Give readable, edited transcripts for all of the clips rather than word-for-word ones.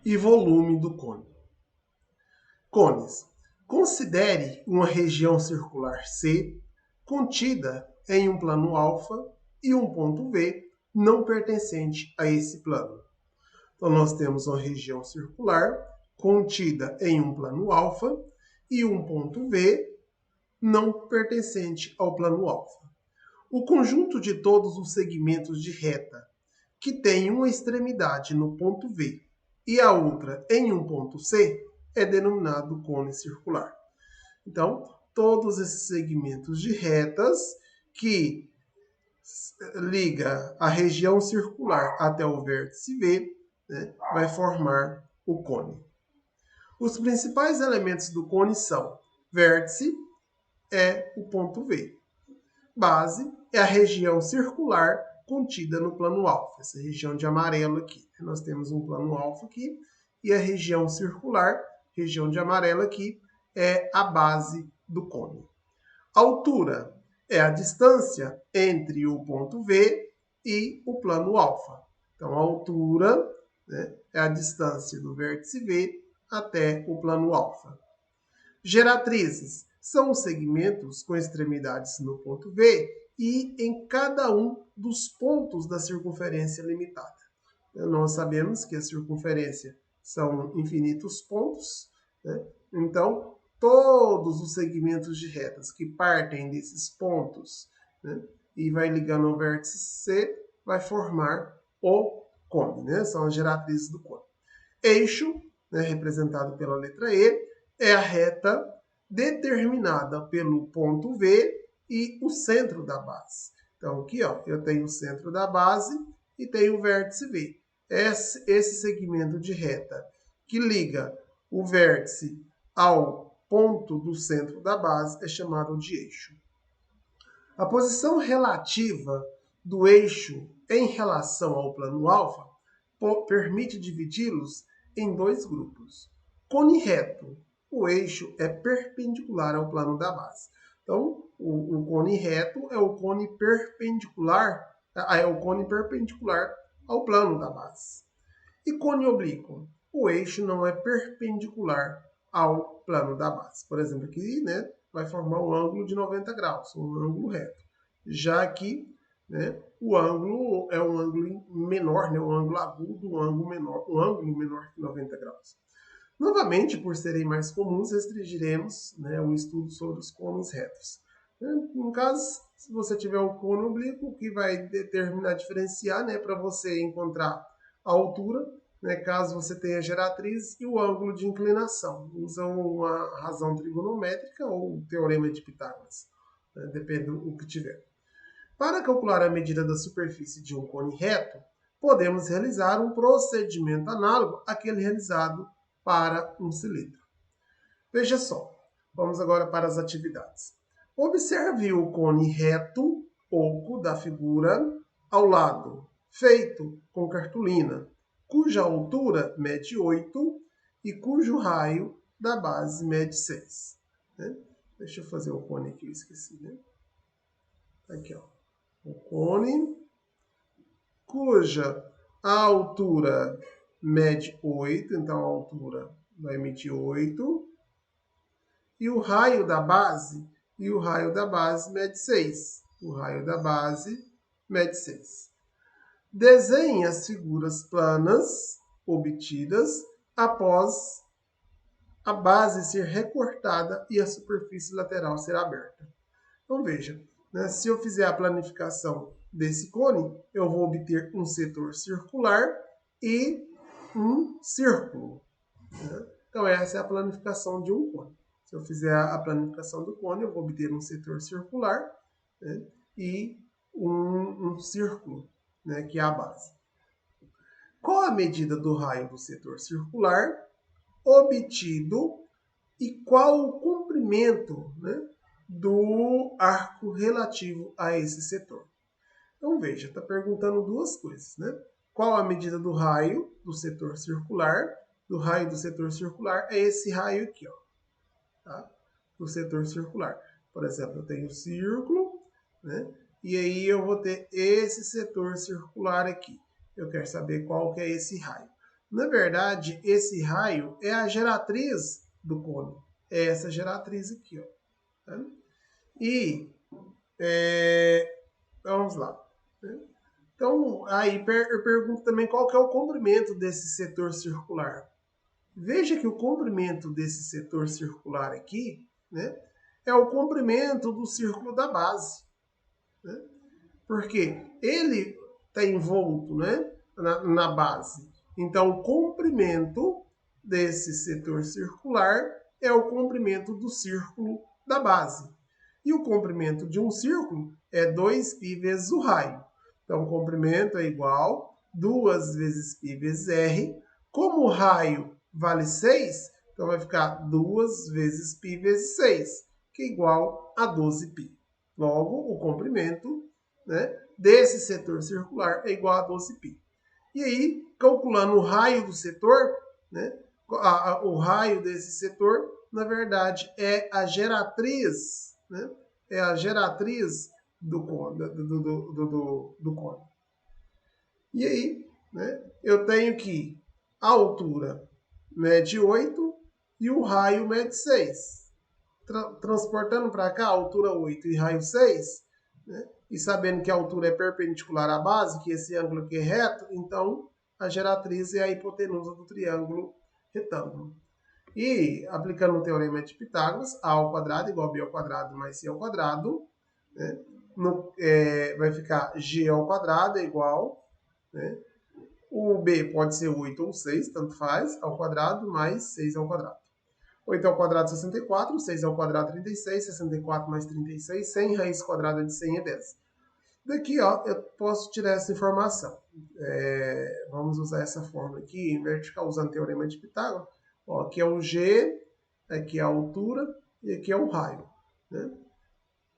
E volume do cone. Cones. Considere uma região circular C contida em um plano alfa e um ponto V não pertencente a esse plano. Então, nós temos uma região circular contida em um plano alfa e um ponto V não pertencente ao plano alfa. O conjunto de todos os segmentos de reta que tem uma extremidade no ponto V e a outra em um ponto C é denominado cone circular. Então, todos esses segmentos de retas que liga a região circular até o vértice V, né, vai formar o cone. Os principais elementos do cone são: vértice é o ponto V, base é a região circular contida no plano alfa, essa região de amarelo aqui. Nós temos um plano alfa aqui e a região circular, região de amarelo aqui, é a base do cone. Altura é a distância entre o ponto V e o plano alfa. Então, a altura, né, é a distância do vértice V até o plano alfa. Geratrizes são os segmentos com extremidades no ponto V e em cada um dos pontos da circunferência limitada. Nós sabemos que a circunferência são infinitos pontos, né? Então, todos os segmentos de retas que partem desses pontos, né, e vai ligando ao vértice C, vai formar o cone, né? São as geratrizes do cone. Eixo, né, representado pela letra E, é a reta determinada pelo ponto V e o centro da base. Então, aqui, ó, eu tenho o centro da base e tenho o vértice V. Esse segmento de reta que liga o vértice ao ponto do centro da base é chamado de eixo. A posição relativa do eixo em relação ao plano alfa permite dividi-los em dois grupos. Cone reto. O eixo é perpendicular ao plano da base. Então, o cone reto é o cone perpendicular ao plano da base. E cone oblíquo? O eixo não é perpendicular ao plano da base. Por exemplo, aqui, né, vai formar um ângulo de 90 graus, um ângulo reto. Já aqui, né, o ângulo é um ângulo menor, né, um ângulo agudo, um ângulo menor que 90 graus. Novamente, por serem mais comuns, restringiremos, né, o estudo sobre os cones retos. No caso, se você tiver o cone oblíquo, que vai determinar, diferenciar, né, para você encontrar a altura, né, caso você tenha geratriz, e o ângulo de inclinação. Usam uma razão trigonométrica ou o teorema de Pitágoras, né, depende do que tiver. Para calcular a medida da superfície de um cone reto, podemos realizar um procedimento análogo àquele realizado para um cilindro. Veja só, vamos agora para as atividades. Observe o cone reto, oco da figura, ao lado, feito com cartolina, cuja altura mede 8 e cujo raio da base mede 6. Né? Deixa eu fazer o cone aqui, eu esqueci. Né? Aqui, ó. O cone, cuja altura mede 8, então a altura vai medir 8, e o raio da base mede 6. O raio da base mede 6. Desenhe as figuras planas obtidas após a base ser recortada e a superfície lateral ser aberta. Então veja, né, se eu fizer a planificação desse cone, eu vou obter um setor circular e um círculo. Né? Então essa é a planificação de um cone. Se eu fizer a planificação do cone, eu vou obter um setor circular, né, e um círculo, né, que é a base. Qual a medida do raio do setor circular obtido e qual o comprimento, né, do arco relativo a esse setor? Então veja, está perguntando duas coisas, né? Qual a medida do raio do setor circular? Do raio do setor circular é esse raio aqui, ó. Tá? Do setor circular. Por exemplo, eu tenho o círculo, né? E aí eu vou ter esse setor circular aqui. Eu quero saber qual que é esse raio. Na verdade, esse raio é a geratriz do cone. É essa geratriz aqui, ó. Tá? E vamos lá. Né? Então, aí eu pergunto também qual que é o comprimento desse setor circular. Veja que o comprimento desse setor circular aqui, né, é o comprimento do círculo da base. Né? Porque ele está envolto, né, na base. Então, o comprimento desse setor circular é o comprimento do círculo da base. E o comprimento de um círculo é 2π vezes o raio. Então, o comprimento é igual a 2 vezes π vezes r. Como o raio vale 6, então vai ficar 2 vezes π vezes 6, que é igual a 12π. Logo, o comprimento, né, desse setor circular é igual a 12π. E aí, calculando o raio do setor, né, o raio desse setor, na verdade, é a geratriz, né, é a geratriz do cone. E aí, né, eu tenho que a altura mede 8 e o raio mede 6. Transportando para cá, altura 8 e raio 6, né, e sabendo que a altura é perpendicular à base, que esse ângulo aqui é reto, então a geratriz é a hipotenusa do triângulo retângulo. E, aplicando o teorema de Pitágoras, a ao quadrado igual a b ao quadrado mais c ao quadrado, né, vai ficar g ao quadrado é igual, né, o b pode ser 8 ou 6, tanto faz, ao quadrado mais 6 ao quadrado. 8 ao quadrado, 64, 6 ao quadrado, 36, 64 mais 36, 100, raiz quadrada de 100 é 10. Daqui, ó, eu posso tirar essa informação. Vamos usar essa forma aqui, em vertical, usando o teorema de Pitágoras. Ó, aqui é o g, aqui é a altura e aqui é o raio. Né?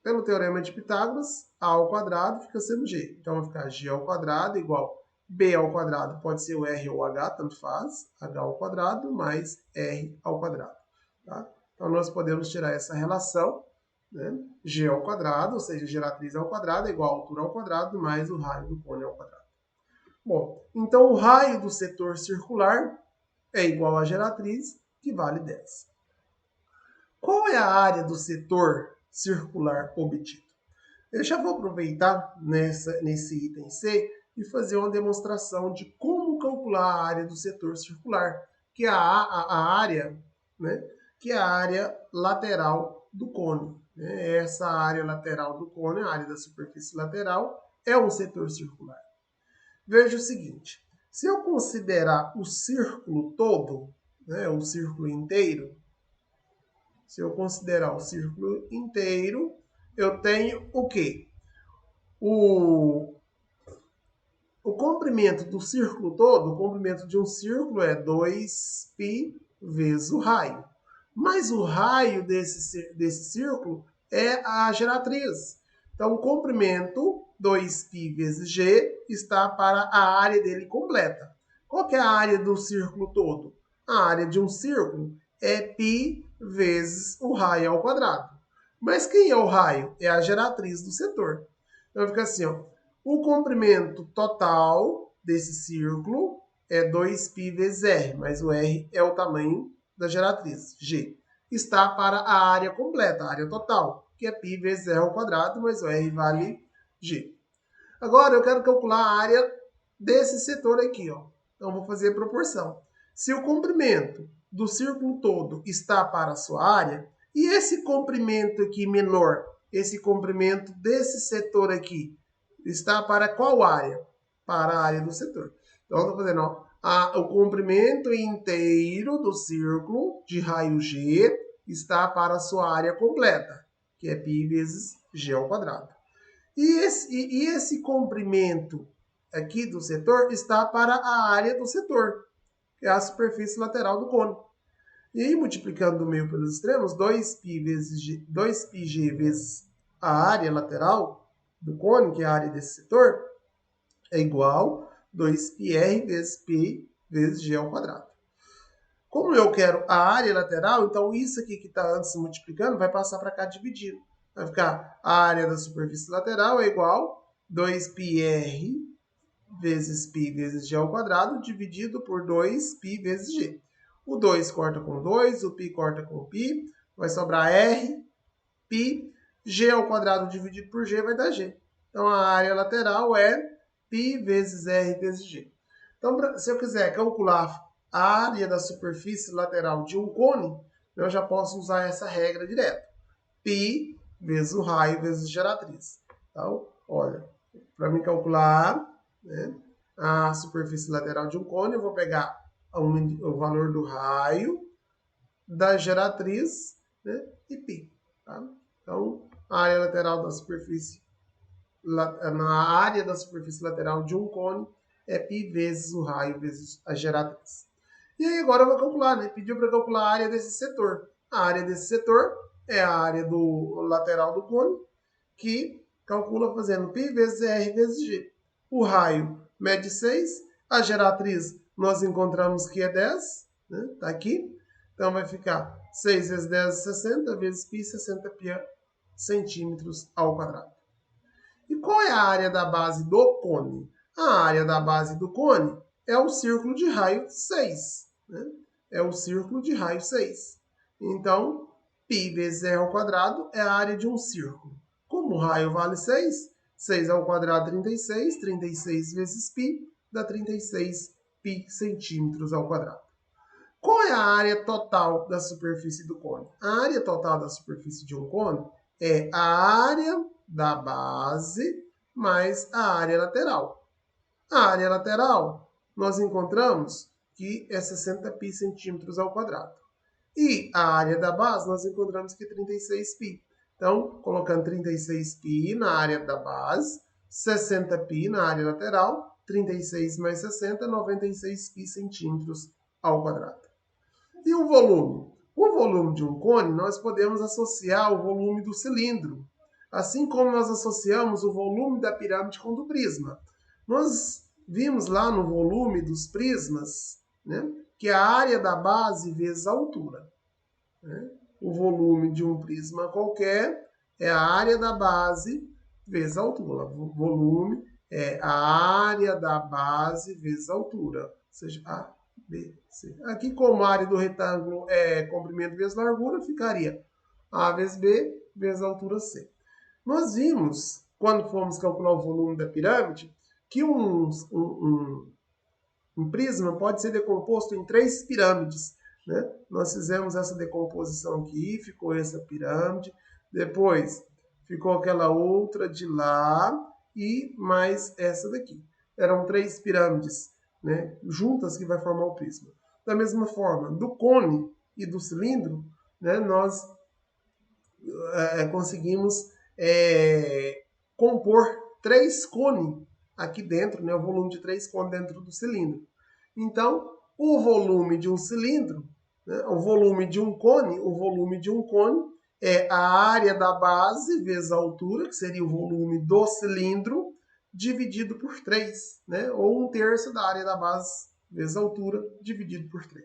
Pelo teorema de Pitágoras, a ao quadrado fica sendo g. Então, vai ficar g ao quadrado igual b ao quadrado, pode ser o r ou o h, tanto faz, h ao quadrado mais r ao quadrado. Tá? Então, nós podemos tirar essa relação, né? G ao quadrado, ou seja, geratriz ao quadrado, é igual a altura ao quadrado mais o raio do cone ao quadrado. Bom, então o raio do setor circular é igual à geratriz, que vale 10. Qual é a área do setor circular obtido? Eu já vou aproveitar nesse item C e fazer uma demonstração de como calcular a área do setor circular, que é a área, né, que é a área lateral do cone. Né? Essa área lateral do cone, a área da superfície lateral, é um setor circular. Veja o seguinte, se eu considerar o círculo todo, né, o círculo inteiro, se eu considerar o círculo inteiro, eu tenho o quê? O comprimento do círculo todo, o comprimento de um círculo é 2π vezes o raio. Mas o raio desse círculo é a geratriz. Então, o comprimento 2π vezes g está para a área dele completa. Qual que é a área do círculo todo? A área de um círculo é π vezes o raio ao quadrado. Mas quem é o raio? É a geratriz do setor. Então, fica assim, ó. O comprimento total desse círculo é 2π vezes r, mas o r é o tamanho da geratriz, g. Está para a área completa, a área total, que é π vezes r ao quadrado, mas o r vale g. Agora, eu quero calcular a área desse setor aqui, ó. Então, vou fazer a proporção. Se o comprimento do círculo todo está para a sua área, e esse comprimento aqui menor, esse comprimento desse setor aqui, está para qual área? Para a área do setor. Então, estou fazendo, ó, o comprimento inteiro do círculo de raio G está para a sua área completa, que é π vezes g ao quadrado. E esse comprimento aqui do setor está para a área do setor, que é a superfície lateral do cone. E aí, multiplicando o meio pelos extremos, 2πg vezes a área lateral do cone, que é a área desse setor, é igual a 2πr vezes π vezes g ao quadrado. Como eu quero a área lateral, então isso aqui que está antes se multiplicando vai passar para cá dividindo. Vai ficar a área da superfície lateral é igual a 2πr vezes π vezes g ao quadrado, dividido por 2π vezes g. O 2 corta com 2, o π corta com π, vai sobrar r, π, g ao quadrado dividido por g vai dar g. Então, a área lateral é π vezes r vezes g. Então, se eu quiser calcular a área da superfície lateral de um cone, eu já posso usar essa regra direto. π vezes o raio vezes a geratriz. Então, olha, para me calcular, né, a superfície lateral de um cone, eu vou pegar o valor do raio, da geratriz, né, e π. Tá? Então, a área lateral da superfície, na área da superfície lateral de um cone, é π vezes o raio vezes a geratriz. E aí agora eu vou calcular, né? Pediu para calcular a área desse setor. A área desse setor é a área do lateral do cone, que calcula fazendo π vezes r vezes g. O raio mede 6, a geratriz nós encontramos que é 10, né? Tá aqui. Então vai ficar 6 vezes 10 é 60, vezes π, 60 π centímetros ao quadrado. E qual é a área da base do cone? A área da base do cone é o círculo de raio 6. Né? É o círculo de raio 6. Então, π vezes r ao quadrado é a área de um círculo. Como o raio vale 6, 6 ao quadrado 36, 36 vezes π dá 36 π centímetros ao quadrado. Qual é a área total da superfície do cone? A área total da superfície de um cone é a área da base mais a área lateral. A área lateral, nós encontramos que é 60 π centímetros ao quadrado. E a área da base, nós encontramos que é 36 π. Então, colocando 36 π na área da base, 60 π na área lateral, 36 mais 60, 96 π centímetros ao quadrado. E o volume? O volume de um cone, nós podemos associar ao volume do cilindro, assim como nós associamos o volume da pirâmide com o do prisma. Nós vimos lá no volume dos prismas, né, que a área da base vezes a altura. Né? O volume de um prisma qualquer é a área da base vezes a altura. O volume é a área da base vezes a altura, ou seja, a B, C. Aqui, como a área do retângulo é comprimento vezes largura, ficaria A vezes B vezes a altura C. Nós vimos, quando fomos calcular o volume da pirâmide, que um prisma pode ser decomposto em 3 pirâmides. Né? Nós fizemos essa decomposição aqui, ficou essa pirâmide, depois ficou aquela outra de lá e mais essa daqui. Eram 3 pirâmides, né, juntas que vai formar o prisma. Da mesma forma, do cone e do cilindro, né, nós conseguimos compor 3 cones aqui dentro, né, o volume de 3 cones dentro do cilindro. Então, o volume de um cilindro, né, o volume de um cone é a área da base vezes a altura, que seria o volume do cilindro, dividido por 3, né? Ou 1/3 da área da base vezes a altura, dividido por 3.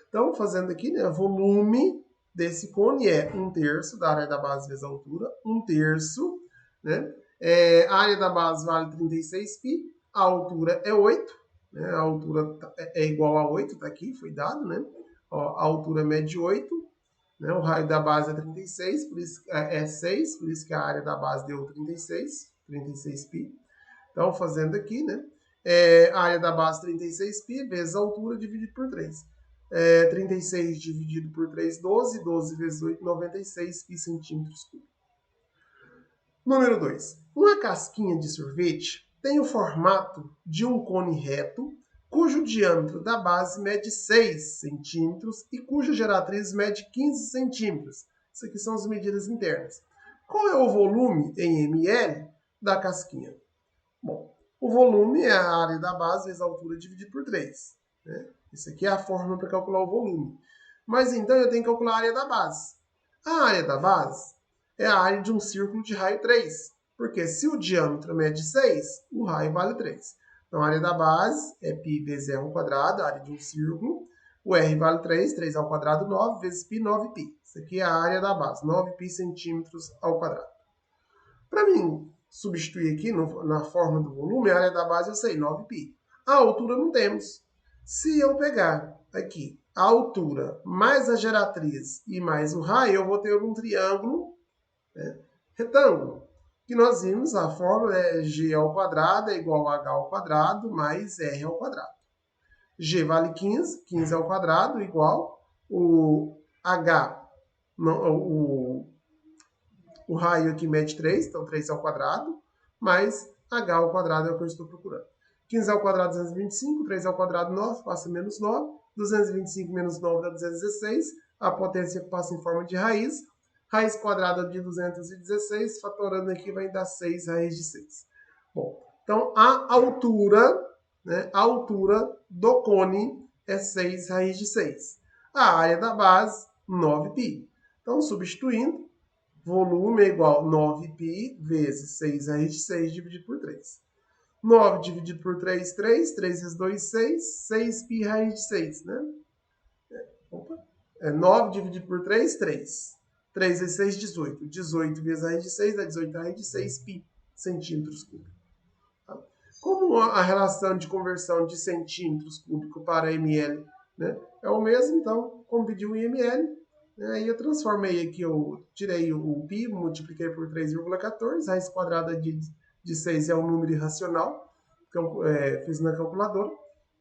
Então, fazendo aqui, né, volume desse cone é 1/3 da área da base vezes a altura, 1/3, né? A área da base vale 36 π, a altura é 8, né? A altura é igual a 8, tá aqui, foi dado, né? Ó, a altura mede 8, né? O raio da base é 36, por isso é 6, por isso que a área da base deu 36 π. Então, fazendo aqui, né? A área da base 36 π vezes a altura dividido por 3. 36 dividido por 3, 12. 12 vezes 8, 96 π centímetros cúbicos. Número 2. Uma casquinha de sorvete tem o formato de um cone reto, cujo diâmetro da base mede 6 centímetros e cuja geratriz mede 15 centímetros. Isso aqui são as medidas internas. Qual é o volume em ml da casquinha? Bom, o volume é a área da base vezes a altura dividido por 3. Né? Isso aqui é a fórmula para calcular o volume. Mas então eu tenho que calcular a área da base. A área da base é a área de um círculo de raio 3. Porque se o diâmetro mede 6, o raio vale 3. Então a área da base é π vezes r ao quadrado, a área de um círculo. O r vale 3, 3 ao quadrado 9, vezes π, 9π. Isso aqui é a área da base, 9π centímetros ao quadrado. Para mim substituir aqui na forma do volume, a área da base eu sei, 9π. A altura não temos. Se eu pegar aqui a altura mais a geratriz e mais o raio, eu vou ter um triângulo, né, retângulo. Que nós vimos, a fórmula é g ao quadrado é igual a h ao quadrado mais r ao quadrado. G vale 15, 15 ao quadrado igual o h, o raio aqui mede 3, então 3 ao quadrado, mais h ao quadrado é o que eu estou procurando. 15 ao quadrado, 225, 3 ao quadrado, 9, passa menos 9, 225 menos 9 dá 216, a potência passa em forma de raiz, raiz quadrada de 216, fatorando aqui vai dar 6 raiz de 6. Bom, então a altura, né, a altura do cone é 6 raiz de 6. A área da base, 9π. Então, substituindo, volume é igual a 9π vezes 6 raiz de 6 dividido por 3. 9 dividido por 3, 3. 3 vezes 2, 6. 6π raiz de 6, né? 9 dividido por 3, 3. 3 vezes 6, 18. 18 vezes a raiz de 6 dá 18 raiz de 6π centímetros cúbicos. Tá? Como a relação de conversão de centímetros cúbicos para ml, né, é o mesmo, então, como pediu em ml, aí eu transformei aqui, eu tirei o π, multipliquei por 3,14, raiz quadrada de 6 é um número irracional, então, fiz na calculadora,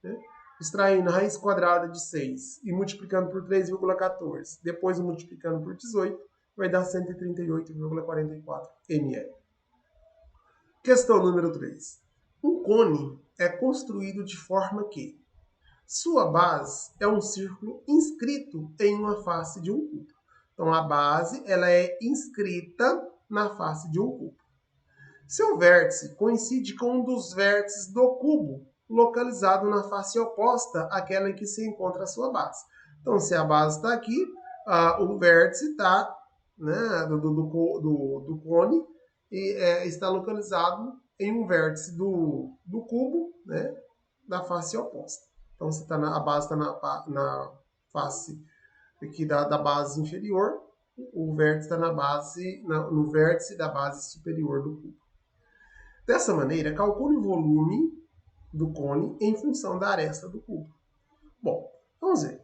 né? Extraindo a raiz quadrada de 6 e multiplicando por 3,14, depois multiplicando por 18, vai dar 138,44 ml. Questão número 3. Um cone é construído de forma que sua base é um círculo inscrito em uma face de um cubo. Então, a base ela é inscrita na face de um cubo. Seu vértice coincide com um dos vértices do cubo, localizado na face oposta àquela em que se encontra a sua base. Então, se a base está aqui, o vértice está, né, do cone e está localizado em um vértice do cubo, né, da face oposta. Então, a base está na face aqui da base inferior, o vértice está no vértice da base superior do cubo. Dessa maneira, calcule o volume do cone em função da aresta do cubo. Bom, vamos ver.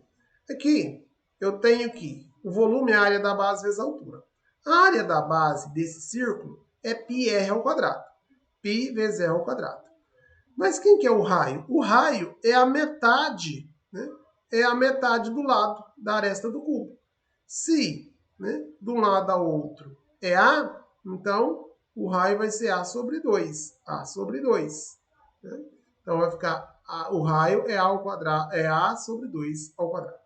Aqui, eu tenho que o volume é a área da base vezes a altura. A área da base desse círculo é πr ao quadrado. Π vezes r ao quadrado. Mas quem que é o raio? O raio é a metade, né? É a metade do lado da aresta do cubo. Se, né, de um lado ao outro é A, então o raio vai ser A sobre 2. A sobre 2. Né? Então vai ficar, o raio é A ao quadrado, é A sobre 2 ao quadrado.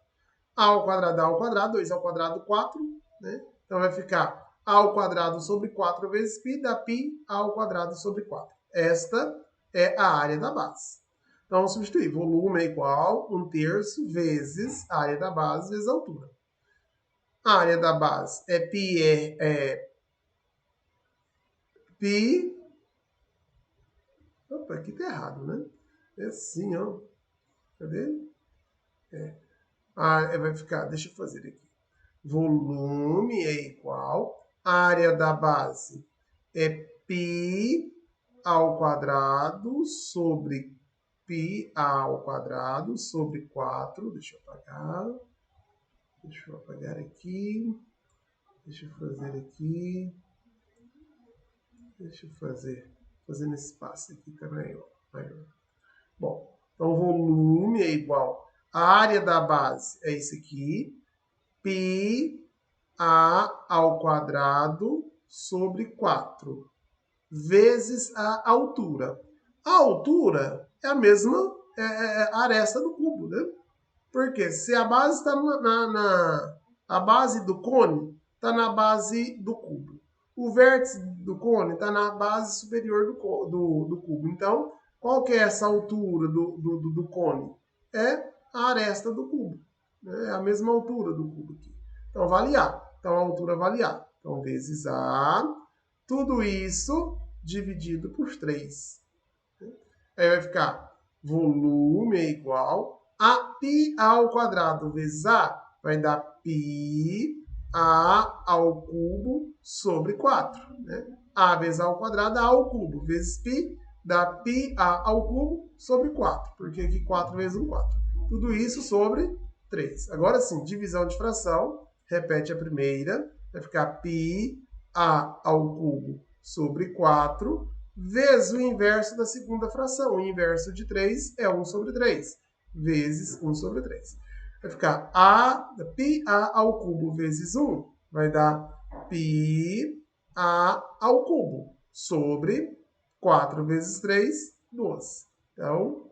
A ao quadrado, 2 ao quadrado, 4. Né? Então vai ficar A ao quadrado sobre 4 vezes π, dá π ao quadrado sobre 4. Esta é a área da base. Então vamos substituir. Volume é igual a 1/3 vezes a área da base vezes a altura. A área da base é π. Opa, aqui tá errado, né? É assim, ó. Cadê? Vai ficar, deixa eu fazer aqui. Volume é igual. A área da base é π ao quadrado sobre π ao quadrado sobre 4. Deixa eu apagar. Deixa eu apagar aqui. Deixa eu fazer aqui. Deixa eu fazer nesse espaço aqui também. Maior. Bom, então volume é igual. A área da base é isso aqui. π a ao quadrado sobre 4. Vezes a altura. A altura é a mesma aresta do cubo, né? Porque se a base está a base do cone está na base do cubo. O vértice do cone está na base superior do cubo. Então, qual que é essa altura do cone? É a aresta do cubo. Né? É a mesma altura do cubo aqui. Então, vale A. Então, a altura vale A. Então, vezes A. Tudo isso dividido por 3. Aí vai ficar volume é igual a π ao quadrado vezes A. Vai dar π a ao cubo sobre 4. Né? A vezes A ao quadrado, A ao cubo, vezes π, dá πa ao cubo sobre 4, porque aqui 4 vezes 1, 4. Tudo isso sobre 3. Agora sim, divisão de fração, repete a primeira, vai ficar πa ao cubo sobre 4, vezes o inverso da segunda fração. O inverso de 3 é 1 sobre 3, vezes 1 sobre 3. Vai ficar πa ao cubo vezes 1, vai dar πa ao cubo sobre 4 vezes 3, 12. Então,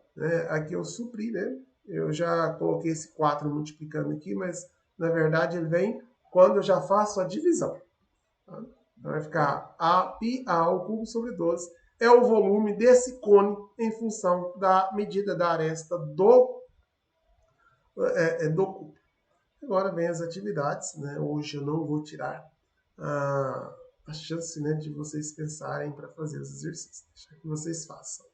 aqui eu supri, né? Eu já coloquei esse 4 multiplicando aqui, mas na verdade ele vem quando eu já faço a divisão. Tá? Então vai ficar πa ao cubo sobre 12. É o volume desse cone em função da medida da aresta do cubo. Agora vem as atividades, né? Hoje eu não vou tirar a chance, né, de vocês pensarem para fazer os exercícios. Deixa que vocês façam.